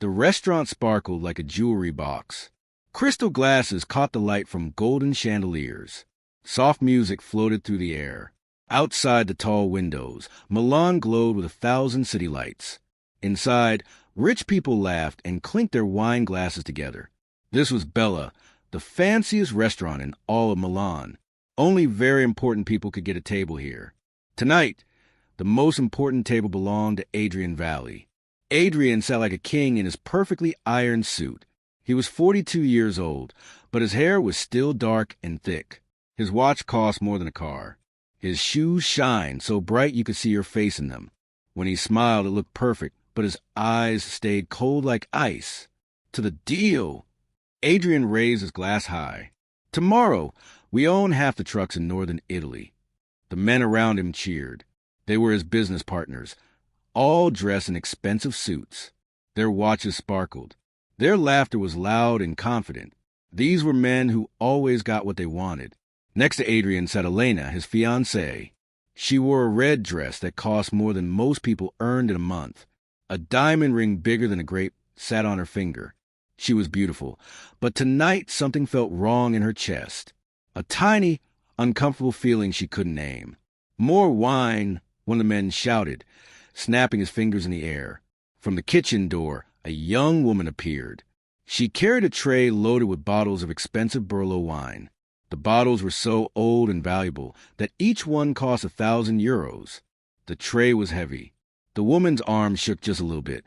The restaurant sparkled like a jewelry box. Crystal glasses caught the light from golden chandeliers. Soft music floated through the air. Outside the tall windows, Milan glowed with 1,000 city lights. Inside, rich people laughed and clinked their wine glasses together. This was Bella, the fanciest restaurant in all of Milan. Only very important people could get a table here. Tonight, the most important table belonged to Adrian Valley. Adrian sat like a king in his perfectly ironed suit. He was 42 years old, but his hair was still dark and thick. His watch cost more than a car. His shoes shined so bright you could see your face in them. When he smiled, it looked perfect, but his eyes stayed cold like ice. To the deal! Adrian raised his glass high. Tomorrow, we own half the trucks in northern Italy. The men around him cheered. They were his business partners, all dressed in expensive suits. Their watches sparkled. Their laughter was loud and confident. These were men who always got what they wanted. Next to Adrian sat Elena, his fiancée. She wore a red dress that cost more than most people earned in a month. A diamond ring bigger than a grape sat on her finger. She was beautiful, but tonight something felt wrong in her chest. A tiny, uncomfortable feeling she couldn't name. More wine, one of the men shouted, snapping his fingers in the air. From the kitchen door, a young woman appeared. She carried a tray loaded with bottles of expensive Burlo wine. The bottles were so old and valuable that each one cost 1,000 euros. The tray was heavy. The woman's arm shook just a little bit,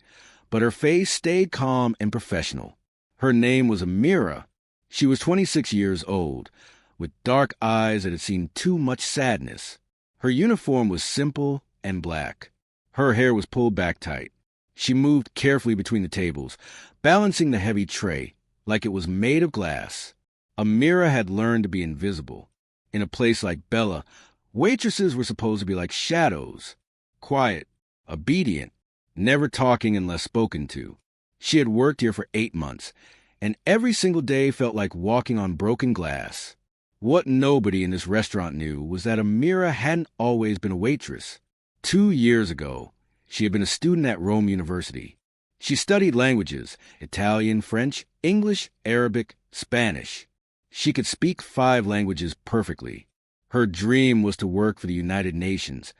but her face stayed calm and professional. Her name was Amira. She was 26 years old, with dark eyes that had seen too much sadness. Her uniform was simple and black. Her hair was pulled back tight. She moved carefully between the tables, balancing the heavy tray like it was made of glass. Amira had learned to be invisible. In a place like Bella, waitresses were supposed to be like shadows, quiet, obedient, never talking unless spoken to. She had worked here for 8 months, and every single day felt like walking on broken glass. What nobody in this restaurant knew was that Amira hadn't always been a waitress. 2 years ago, she had been a student at Rome University. She studied languages: Italian, French, English, Arabic, Spanish. She could speak 5 languages perfectly. Her dream was to work for the United Nations,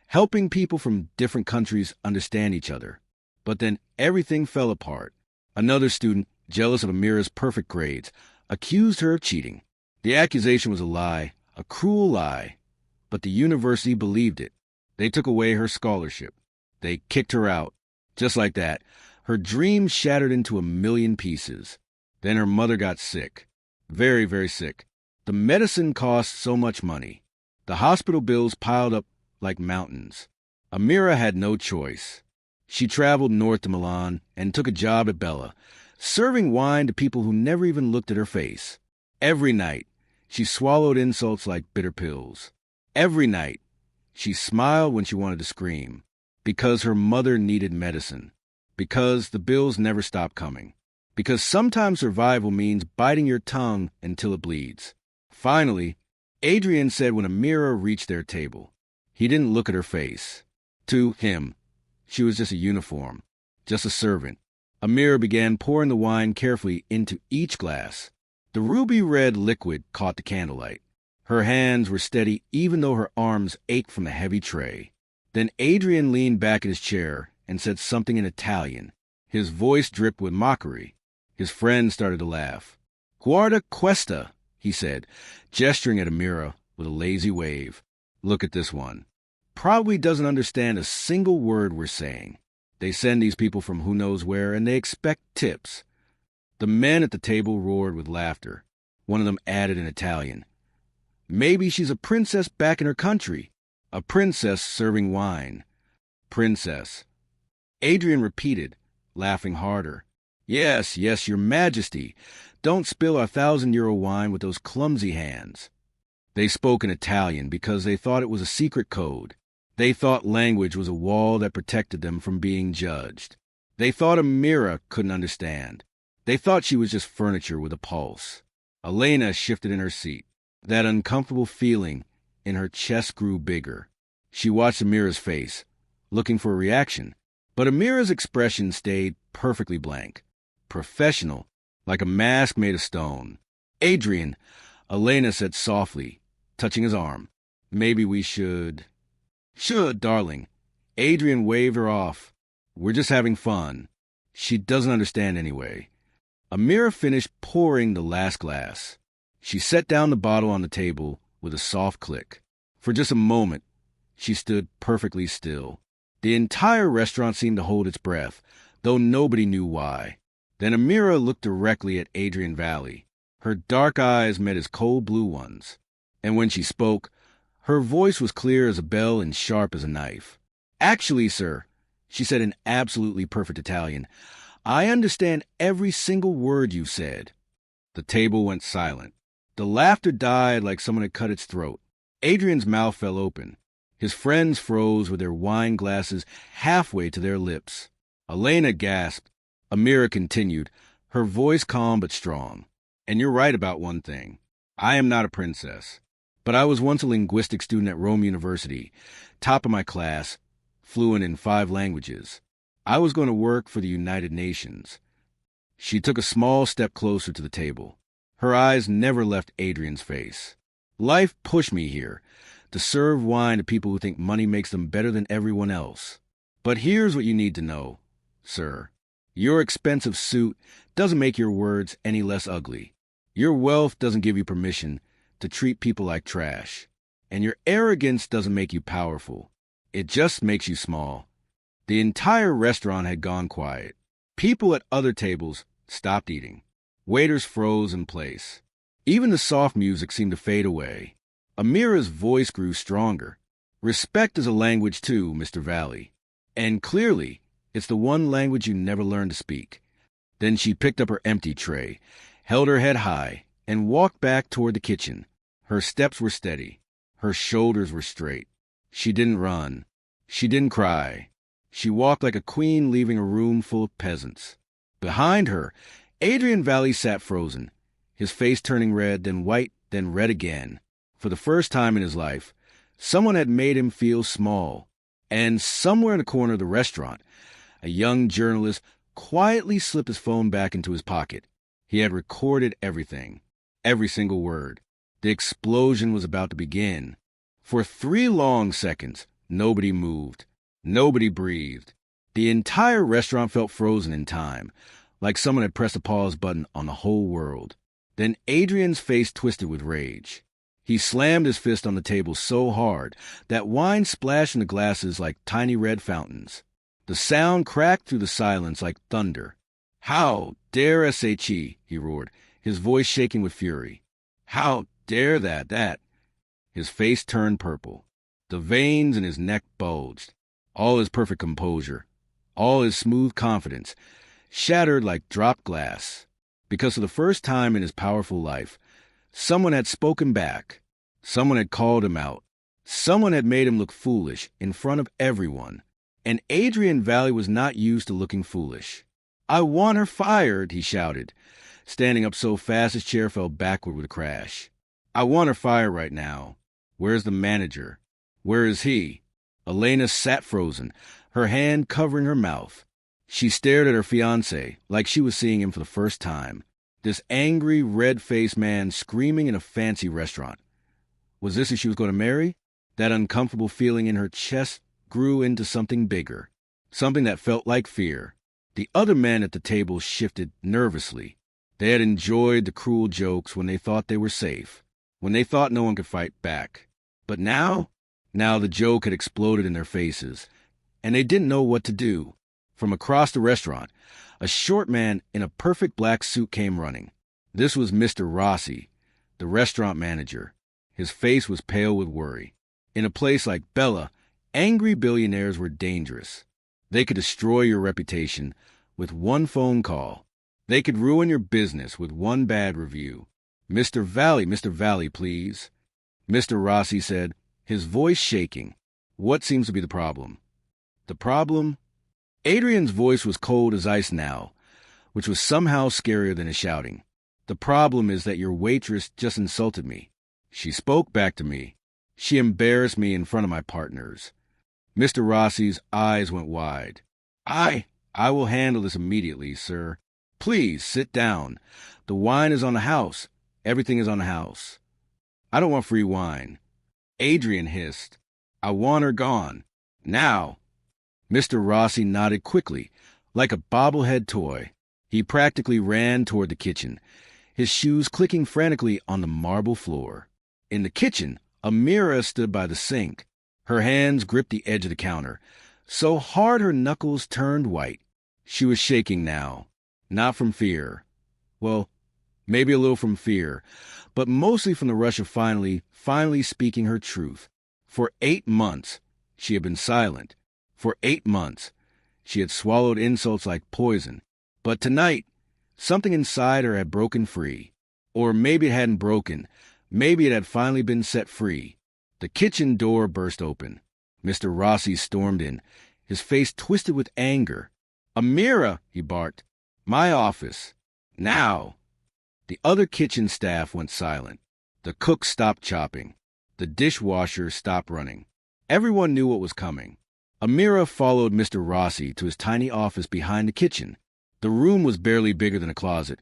helping people from different countries understand each other. But then everything fell apart. Another student, jealous of Amira's perfect grades, accused her of cheating. The accusation was a lie, a cruel lie, but the university believed it. They took away her scholarship. They kicked her out. Just like that, her dream shattered into 1,000,000 pieces. Then her mother got sick. Very, very sick. The medicine cost so much money. The hospital bills piled up like mountains. Amira had no choice. She traveled north to Milan and took a job at Bella, serving wine to people who never even looked at her face. Every night, she swallowed insults like bitter pills. Every night, she smiled when she wanted to scream, because her mother needed medicine, because the bills never stopped coming, because sometimes survival means biting your tongue until it bleeds. Finally, Adrian said when Amira reached their table. He didn't look at her face. To him, she was just a uniform, just a servant. Amira began pouring the wine carefully into each glass. The ruby-red liquid caught the candlelight. Her hands were steady even though her arms ached from the heavy tray. Then Adrian leaned back in his chair and said something in Italian. His voice dripped with mockery. His friend started to laugh. "Guarda questa," he said, gesturing at Amira with a lazy wave. "Look at this one. Probably doesn't understand a single word we're saying. They send these people from who knows where, and they expect tips." The men at the table roared with laughter. One of them added in Italian, "Maybe she's a princess back in her country. A princess serving wine. Princess." Adrian repeated, laughing harder. Yes, your majesty. Don't spill our 1,000-euro wine with those clumsy hands." They spoke in Italian because they thought it was a secret code. They thought language was a wall that protected them from being judged. They thought Amira couldn't understand. They thought she was just furniture with a pulse. Elena shifted in her seat. That uncomfortable feeling in her chest grew bigger. She watched Amira's face, looking for a reaction, But Amira's expression stayed perfectly blank. Professional, like a mask made of stone. Adrian, Elena said softly, touching his arm. Maybe we should... Should, darling. Adrian waved her off. We're just having fun. She doesn't understand anyway. Amira finished pouring the last glass. She set down the bottle on the table with a soft click. For just a moment, she stood perfectly still. The entire restaurant seemed to hold its breath, though nobody knew why. Then Amira looked directly at Adrian Valley. Her dark eyes met his cold blue ones. And when she spoke, her voice was clear as a bell and sharp as a knife. Actually, sir, she said in absolutely perfect Italian, I understand every single word you said. The table went silent. The laughter died like someone had cut its throat. Adrian's mouth fell open. His friends froze with their wine glasses halfway to their lips. Elena gasped. Amira continued, her voice calm but strong. And you're right about one thing. I am not a princess. But I was once a linguistics student at Rome University, top of my class, fluent in 5 languages. I was going to work for the United Nations. She took a small step closer to the table. Her eyes never left Adrian's face. Life pushed me here, to serve wine to people who think money makes them better than everyone else. But here's what you need to know, sir. Your expensive suit doesn't make your words any less ugly. Your wealth doesn't give you permission to treat people like trash. And your arrogance doesn't make you powerful. It just makes you small. The entire restaurant had gone quiet. People at other tables stopped eating. Waiters froze in place. Even the soft music seemed to fade away. Amira's voice grew stronger. Respect is a language too, Mr. Valley. And clearly, it's the one language you never learn to speak. Then she picked up her empty tray, held her head high, and walked back toward the kitchen. Her steps were steady. Her shoulders were straight. She didn't run. She didn't cry. She walked like a queen leaving a room full of peasants. Behind her, Adrian Valley sat frozen, his face turning red, then white, then red again. For the first time in his life, someone had made him feel small. And somewhere in the corner of the restaurant, a young journalist quietly slipped his phone back into his pocket. He had recorded everything, every single word. The explosion was about to begin. For 3 long seconds, nobody moved. Nobody breathed. The entire restaurant felt frozen in time, like someone had pressed a pause button on the whole world. Then Adrian's face twisted with rage. He slammed his fist on the table so hard that wine splashed in the glasses like tiny red fountains. The sound cracked through the silence like thunder. How dare S.H.E., he roared, his voice shaking with fury. How dare that? His face turned purple. The veins in his neck bulged. All his perfect composure, all his smooth confidence, shattered like dropped glass. Because for the first time in his powerful life, someone had spoken back. Someone had called him out. Someone had made him look foolish in front of everyone. And Adrian Valley was not used to looking foolish. I want her fired, he shouted, standing up so fast his chair fell backward with a crash. I want her fired right now. Where's the manager? Where is he? Elena sat frozen, her hand covering her mouth. She stared at her fiancé like she was seeing him for the first time. This angry, red-faced man screaming in a fancy restaurant. Was this who she was going to marry? That uncomfortable feeling in her chest grew into something bigger, something that felt like fear. The other men at the table shifted nervously. They had enjoyed the cruel jokes when they thought they were safe, when they thought no one could fight back. But now the joke had exploded in their faces, and they didn't know what to do. From across the restaurant, a short man in a perfect black suit came running. This was Mr. Rossi, the restaurant manager. His face was pale with worry. In a place like Bella, angry billionaires were dangerous. They could destroy your reputation with one phone call. They could ruin your business with one bad review. Mr. Valley, please. Mr. Rossi said, his voice shaking. What seems to be the problem? The problem? Adrian's voice was cold as ice now, which was somehow scarier than his shouting. The problem is that your waitress just insulted me. She spoke back to me. She embarrassed me in front of my partners. Mr. Rossi's eyes went wide. I will handle this immediately, sir. Please, sit down. The wine is on the house. Everything is on the house. I don't want free wine. Adrian hissed. I want her gone. Now. Mr. Rossi nodded quickly, like a bobblehead toy. He practically ran toward the kitchen, his shoes clicking frantically on the marble floor. In the kitchen, Amira stood by the sink. Her hands gripped the edge of the counter, so hard her knuckles turned white. She was shaking now, not from fear. Well, maybe a little from fear, but mostly from the rush of finally speaking her truth. For 8 months, she had been silent. For 8 months, she had swallowed insults like poison. But tonight, something inside her had broken free. Or maybe it hadn't broken. Maybe it had finally been set free. The kitchen door burst open. Mr. Rossi stormed in, his face twisted with anger. Amira, he barked. My office. Now. The other kitchen staff went silent. The cook stopped chopping. The dishwasher stopped running. Everyone knew what was coming. Amira followed Mr. Rossi to his tiny office behind the kitchen. The room was barely bigger than a closet,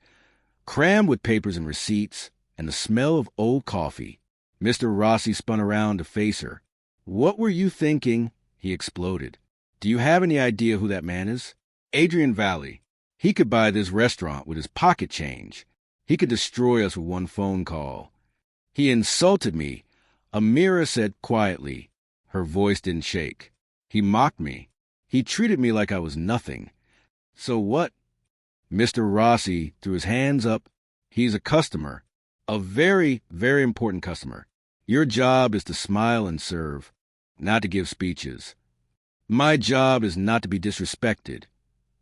crammed with papers and receipts, and the smell of old coffee. Mr. Rossi spun around to face her. What were you thinking? He exploded. Do you have any idea who that man is? Adrian Valley. He could buy this restaurant with his pocket change. He could destroy us with one phone call. He insulted me, Amira said quietly. Her voice didn't shake. He mocked me. He treated me like I was nothing. So what? Mr. Rossi threw his hands up. He's a customer. A very, very important customer. Your job is to smile and serve, not to give speeches. My job is not to be disrespected,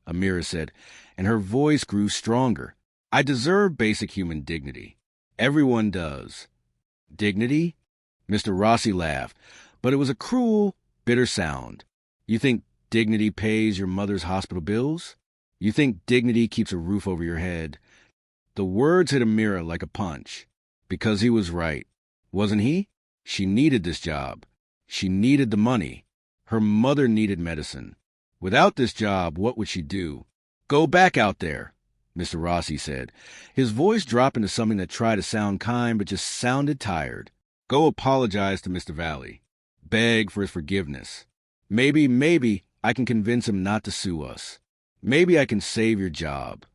Amira said, and her voice grew stronger. I deserve basic human dignity. Everyone does. Dignity? Mr. Rossi laughed, but it was a cruel, bitter sound. You think dignity pays your mother's hospital bills? You think dignity keeps a roof over your head? The words hit Amira like a punch. Because he was right. Wasn't he? She needed this job. She needed the money. Her mother needed medicine. Without this job, what would she do? Go back out there, Mr. Rossi said. His voice dropped into something that tried to sound kind but just sounded tired. Go apologize to Mr. Valley. Beg for his forgiveness. Maybe I can convince him not to sue us. Maybe I can save your job.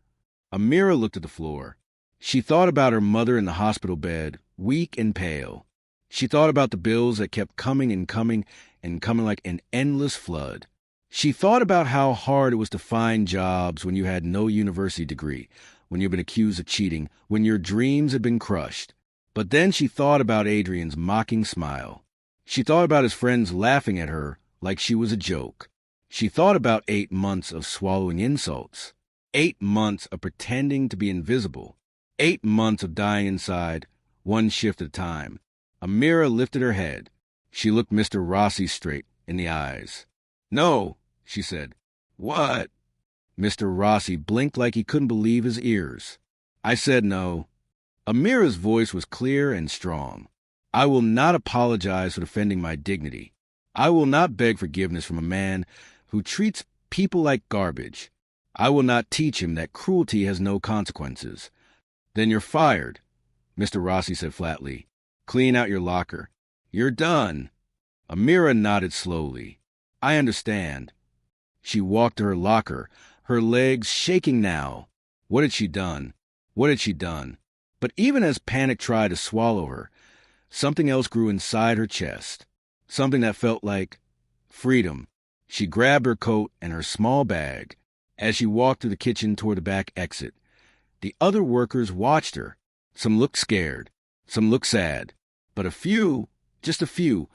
Amira looked at the floor. She thought about her mother in the hospital bed, weak and pale. She thought about the bills that kept coming and coming and coming like an endless flood. She thought about how hard it was to find jobs when you had no university degree, when you've been accused of cheating, when your dreams had been crushed. But then she thought about Adrian's mocking smile. She thought about his friends laughing at her like she was a joke. She thought about 8 months of swallowing insults, 8 months of pretending to be invisible, 8 months of dying inside, one shift at a time. Amira lifted her head. She looked Mr. Rossi straight in the eyes. No, she said. What? Mr. Rossi blinked like he couldn't believe his ears. I said no. Amira's voice was clear and strong. I will not apologize for defending my dignity. I will not beg forgiveness from a man who treats people like garbage. I will not teach him that cruelty has no consequences. Then you're fired, Mr. Rossi said flatly. Clean out your locker. You're done. Amira nodded slowly. I understand. She walked to her locker, her legs shaking now. What had she done? What had she done? But even as panic tried to swallow her, something else grew inside her chest. Something that felt like freedom. She grabbed her coat and her small bag. As she walked through the kitchen toward the back exit, the other workers watched her. Some looked scared. Some looked sad. But a few, just a few,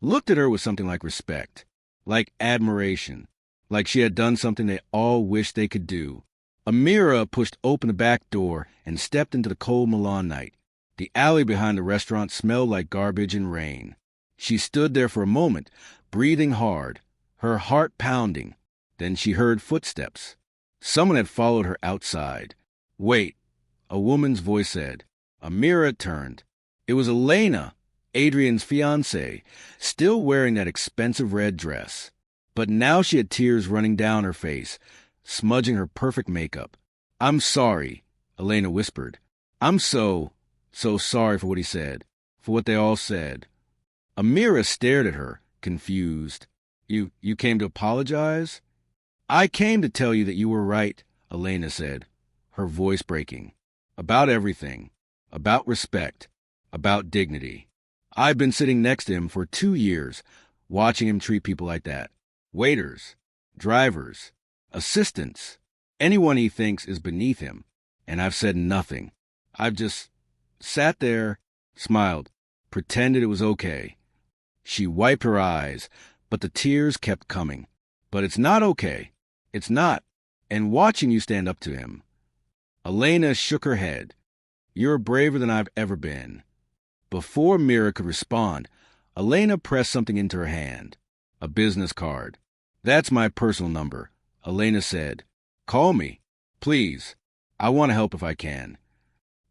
looked at her with something like respect, like admiration, like she had done something they all wished they could do. Amira pushed open the back door and stepped into the cold Milan night. The alley behind the restaurant smelled like garbage and rain. She stood there for a moment, breathing hard, her heart pounding. Then she heard footsteps. Someone had followed her outside. Wait, a woman's voice said. Amira turned. It was Elena, Adrian's fiancée, still wearing that expensive red dress. But now she had tears running down her face, smudging her perfect makeup. "I'm sorry," Elena whispered. "I'm so sorry for what he said, for what they all said." Amira stared at her, confused. You came to apologize?" "I came to tell you that you were right," Elena said, her voice breaking. "About everything. About respect. About dignity. I've been sitting next to him for 2 years, watching him treat people like that. Waiters, drivers, assistants, anyone he thinks is beneath him. And I've said nothing. I've just sat there, smiled, pretended it was okay." She wiped her eyes, but the tears kept coming. "But it's not okay. It's not. And watching you stand up to him." Elena shook her head. "You're braver than I've ever been." Before Mira could respond, Elena pressed something into her hand. A business card. "That's my personal number," Elena said. "Call me. Please. I want to help if I can."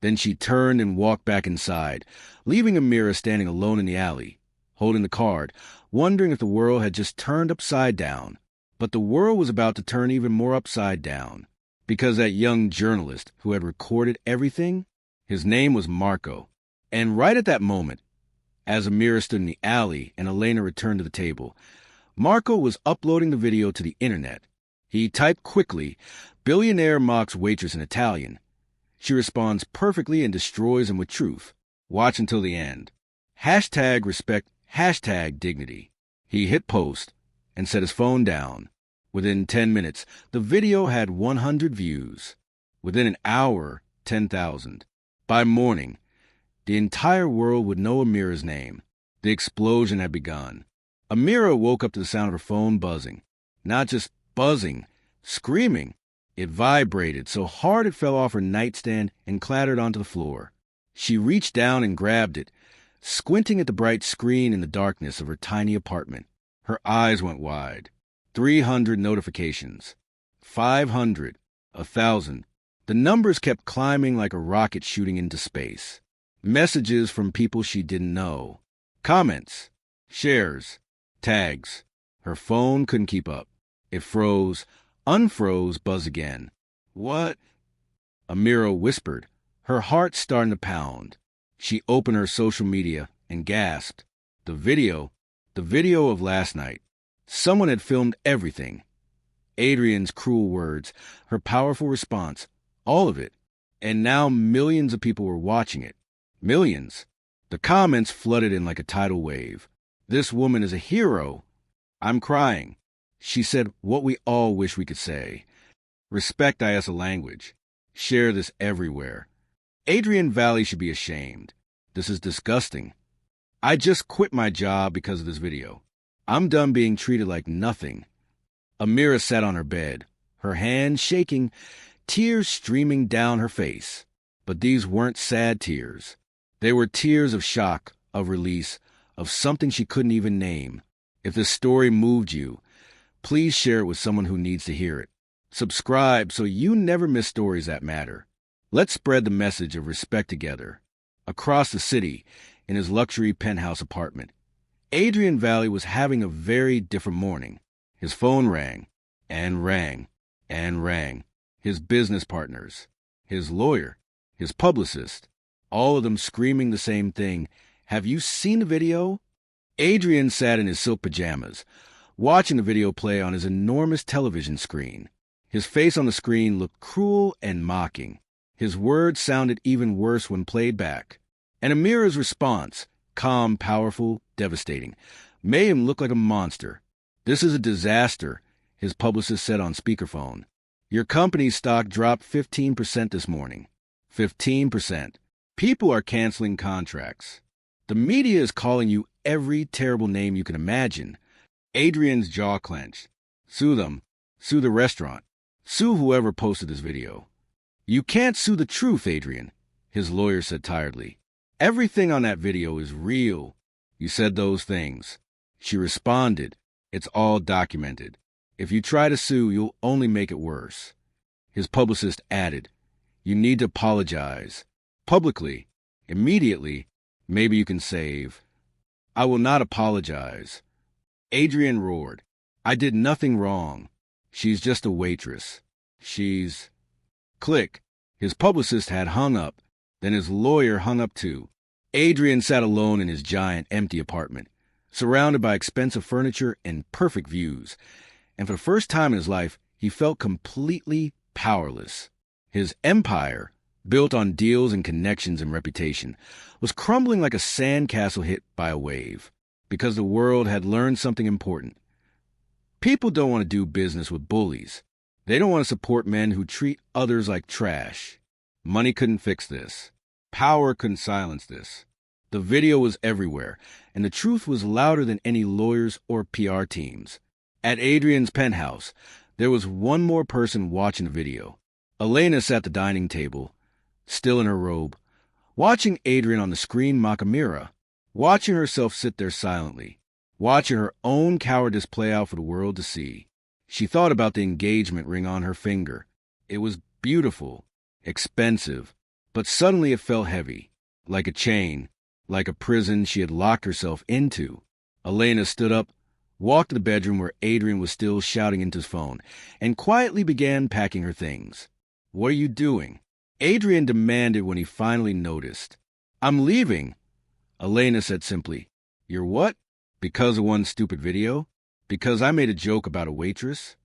Then she turned and walked back inside, leaving Amira standing alone in the alley, holding the card, wondering if the world had just turned upside down. But the world was about to turn even more upside down, because that young journalist who had recorded everything, his name was Marco. And right at that moment, as Amira stood in the alley and Elena returned to the table, Marco was uploading the video to the internet. He typed quickly, "Billionaire mocks waitress in Italian." She responds perfectly and destroys him with truth. Watch until the end. #respect, #dignity. He hit post and set his phone down. Within 10 minutes, the video had 100 views. Within an hour, 10,000. By morning, the entire world would know Amira's name. The explosion had begun. Amira woke up to the sound of her phone buzzing. Not just buzzing, screaming. It vibrated so hard it fell off her nightstand and clattered onto the floor. She reached down and grabbed it, squinting at the bright screen in the darkness of her tiny apartment. Her eyes went wide. 300 notifications. 500. 1,000. The numbers kept climbing like a rocket shooting into space. Messages from people she didn't know. Comments. Shares. Tags. Her phone couldn't keep up. It froze, unfroze, buzzed again. "What?" Amira whispered, her heart starting to pound. She opened her social media and gasped. The video of last night. Someone had filmed everything. Adrian's cruel words, her powerful response, all of it. And now millions of people were watching it. Millions. The comments flooded in like a tidal wave. "This woman is a hero." "I'm crying." She said what we all wish we could say. "Respect is a language." "Share this everywhere." Adrian Valley should be ashamed. "This is disgusting." "I just quit my job because of this video. I'm done being treated like nothing." Amira sat on her bed, her hands shaking, tears streaming down her face. But these weren't sad tears. They were tears of shock, of release, of something she couldn't even name. If this story moved you, please share it with someone who needs to hear it. Subscribe so you never miss stories that matter. Let's spread the message of respect together. Across the city, in his luxury penthouse apartment, Adrian Valley was having a very different morning. His phone rang, and rang, and rang. His business partners, his lawyer, his publicist, all of them screaming the same thing. "Have you seen the video?" Adrian sat in his silk pajamas, watching the video play on his enormous television screen. His face on the screen looked cruel and mocking. His words sounded even worse when played back. And Amira's response, calm, powerful, devastating, made him look like a monster. "This is a disaster," his publicist said on speakerphone. "Your company's stock dropped 15% this morning. 15%. People are canceling contracts. The media is calling you every terrible name you can imagine." Adrian's jaw clenched. "Sue them. Sue the restaurant. Sue whoever posted this video." "You can't sue the truth, Adrian," his lawyer said tiredly. "Everything on that video is real. You said those things." She responded, "It's all documented. If you try to sue, you'll only make it worse." His publicist added, "You need to apologize. Publicly. Immediately. Maybe you can save." "I will not apologize." Adrian roared, I did nothing wrong. She's just a waitress. She's... Click. His publicist had hung up. Then his lawyer hung up too. Adrian sat alone in his giant, empty apartment, surrounded by expensive furniture and perfect views. And for the first time in his life, he felt completely powerless. His empire, built on deals and connections and reputation, was crumbling like a sandcastle hit by a wave, because the world had learned something important. People don't want to do business with bullies. They don't want to support men who treat others like trash. Money couldn't fix this. Power couldn't silence this. The video was everywhere, and the truth was louder than any lawyers or PR teams. At Adrian's penthouse, there was one more person watching the video. Elena sat at the dining table, still in her robe, watching Adrian on the screen mock a mirror, watching herself sit there silently, watching her own cowardice play out for the world to see. She thought about the engagement ring on her finger. It was beautiful, expensive, but suddenly it felt heavy, like a chain, like a prison she had locked herself into. Elena stood up, walked to the bedroom where Adrian was still shouting into his phone, and quietly began packing her things. "What are you doing?" Adrian demanded when he finally noticed. "I'm leaving," Elena said simply. "You're what? Because of one stupid video? Because I made a joke about a waitress?"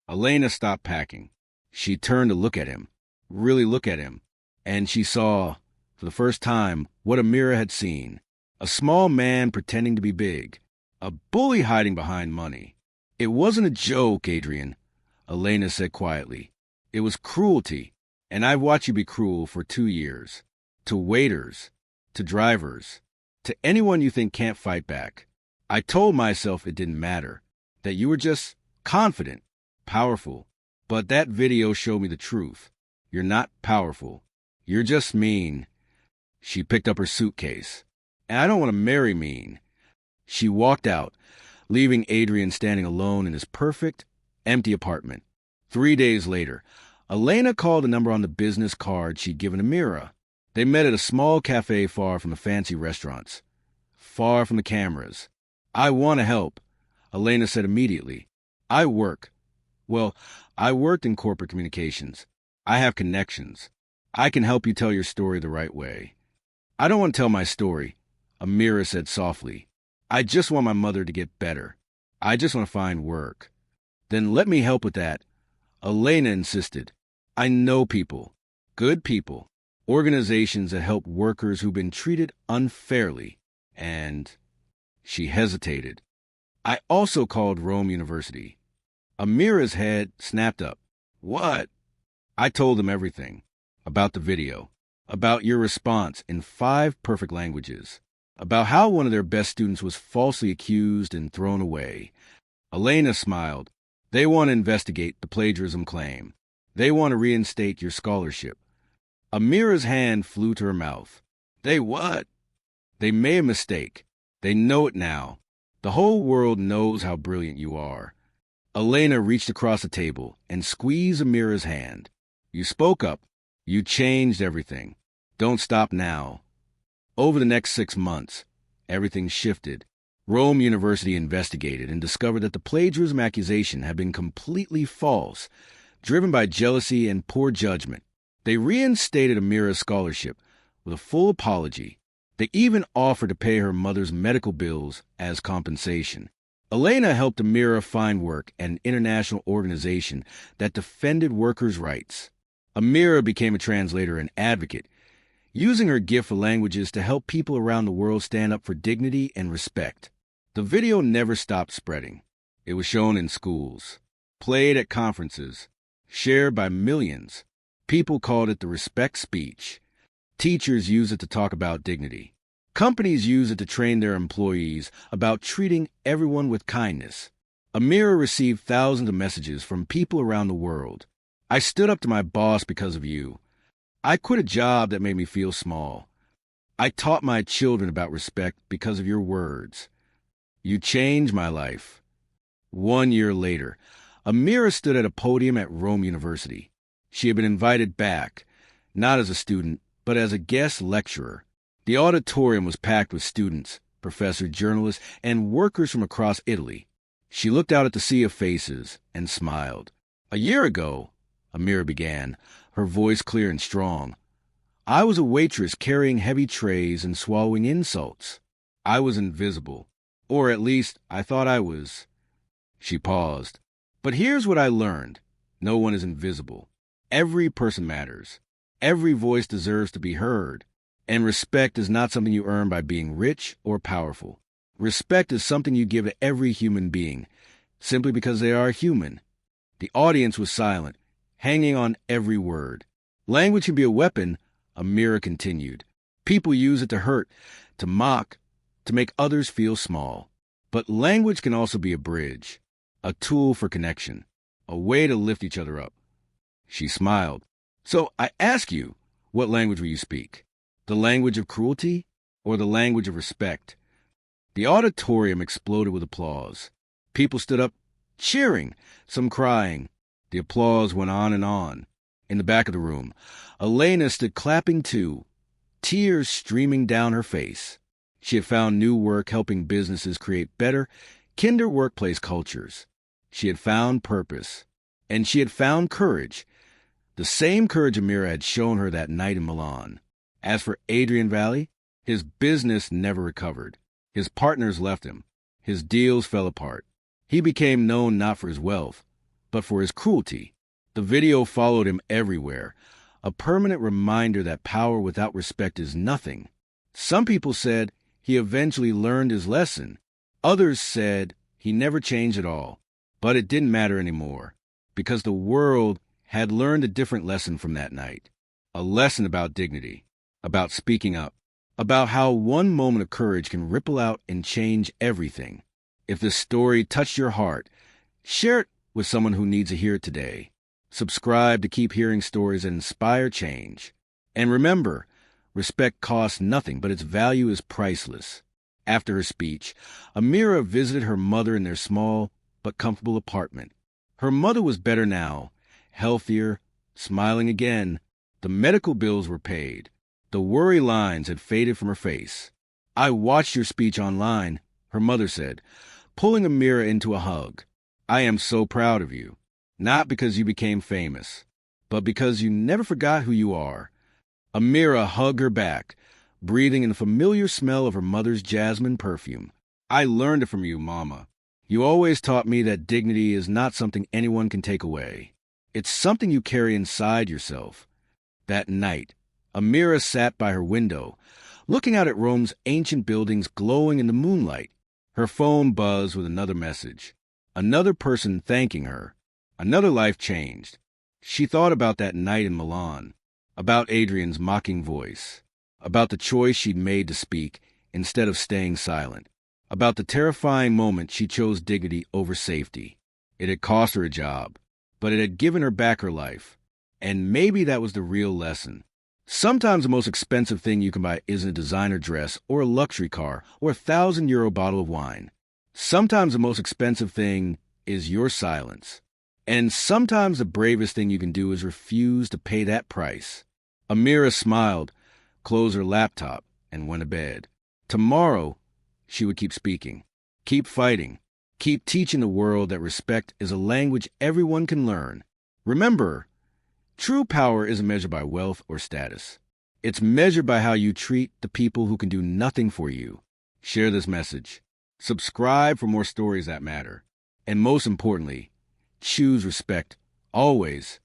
Elena stopped packing. She turned to look at him, really look at him, and she saw, for the first time, what Amira had seen. A small man pretending to be big. A bully hiding behind money. "It wasn't a joke, Adrian," Elena said quietly. "It was cruelty, and I've watched you be cruel for 2 years. To waiters, to drivers, to anyone you think can't fight back. I told myself it didn't matter, that you were just confident, powerful. But that video showed me the truth. You're not powerful. You're just mean." She picked up her suitcase. "And I don't want to marry mean." She walked out, leaving Adrian standing alone in his perfect, empty apartment. 3 days later, Elena called the number on the business card she'd given Amira. They met at a small cafe far from the fancy restaurants, far from the cameras. "I want to help," Elena said immediately. I worked in corporate communications. I have connections. I can help you tell your story the right way." "I don't want to tell my story," Amira said softly. "I just want my mother to get better. I just want to find work." "Then let me help with that," Elena insisted. "I know people, good people, organizations that help workers who've been treated unfairly, and..." She hesitated. "I also called Rome University." Amira's head snapped up. "What?" "I told them everything. About the video. About your response in 5 perfect languages. About how one of their best students was falsely accused and thrown away." Elena smiled. "They want to investigate the plagiarism claim. They want to reinstate your scholarship." Amira's hand flew to her mouth. "They what?" "They made a mistake. They know it now. The whole world knows how brilliant you are." Elena reached across the table and squeezed Amira's hand. "You spoke up. You changed everything. Don't stop now." Over the next 6 months, everything shifted. Rome University investigated and discovered that the plagiarism accusation had been completely false, driven by jealousy and poor judgment. They reinstated Amira's scholarship with a full apology. They even offered to pay her mother's medical bills as compensation. Elena helped Amira find work at an international organization that defended workers' rights. Amira became a translator and advocate, using her gift for languages to help people around the world stand up for dignity and respect. The video never stopped spreading. It was shown in schools, played at conferences, shared by millions. People called it the respect speech. Teachers use it to talk about dignity. Companies use it to train their employees about treating everyone with kindness. Amira received thousands of messages from people around the world. "I stood up to my boss because of you. I quit a job that made me feel small. I taught my children about respect because of your words. You changed my life." 1 year later, Amira stood at a podium at Rome University. She had been invited back, not as a student, but as a guest lecturer. The auditorium was packed with students, professors, journalists, and workers from across Italy. She looked out at the sea of faces and smiled. "A year ago," Amira began, her voice clear and strong, "I was a waitress carrying heavy trays and swallowing insults. I was invisible. Or at least, I thought I was." She paused. "But here's what I learned. No one is invisible. Every person matters. Every voice deserves to be heard. And respect is not something you earn by being rich or powerful. Respect is something you give to every human being, simply because they are human." The audience was silent, hanging on every word. "Language can be a weapon," Amira continued. "People use it to hurt, to mock, to make others feel small. But language can also be a bridge, a tool for connection, a way to lift each other up." She smiled. "So I ask you, what language will you speak? The language of cruelty or the language of respect?" The auditorium exploded with applause. People stood up, cheering, some crying. The applause went on and on. In the back of the room, Elena stood clapping too, tears streaming down her face. She had found new work helping businesses create better, kinder workplace cultures. She had found purpose. And she had found courage. The same courage Amira had shown her that night in Milan. As for Adrian Valley, his business never recovered. His partners left him. His deals fell apart. He became known not for his wealth, but for his cruelty. The video followed him everywhere, a permanent reminder that power without respect is nothing. Some people said he eventually learned his lesson. Others said he never changed at all. But it didn't matter anymore, because the world had learned a different lesson from that night. A lesson about dignity, about speaking up, about how one moment of courage can ripple out and change everything. If this story touched your heart, share it with someone who needs to hear it today. Subscribe to keep hearing stories that inspire change. And remember, respect costs nothing, but its value is priceless. After her speech, Amira visited her mother in their small but comfortable apartment. Her mother was better now, healthier, smiling again. The medical bills were paid. The worry lines had faded from her face. "I watched your speech online," her mother said, pulling Amira into a hug. "I am so proud of you. Not because you became famous, but because you never forgot who you are." Amira hugged her back, breathing in the familiar smell of her mother's jasmine perfume. "I learned it from you, Mama. You always taught me that dignity is not something anyone can take away. It's something you carry inside yourself." That night, Amira sat by her window, looking out at Rome's ancient buildings glowing in the moonlight. Her phone buzzed with another message. Another person thanking her. Another life changed. She thought about that night in Milan, about Adrian's mocking voice, about the choice she'd made to speak instead of staying silent, about the terrifying moment she chose dignity over safety. It had cost her a job, but it had given her back her life. And maybe that was the real lesson. Sometimes the most expensive thing you can buy isn't a designer dress or a luxury car or a €1,000 bottle of wine. Sometimes the most expensive thing is your silence. And sometimes the bravest thing you can do is refuse to pay that price. Amira smiled, closed her laptop, and went to bed. Tomorrow, she would keep speaking, keep fighting, keep teaching the world that respect is a language everyone can learn. Remember, true power isn't measured by wealth or status. It's measured by how you treat the people who can do nothing for you. Share this message. Subscribe for more stories that matter. And most importantly, choose respect, always.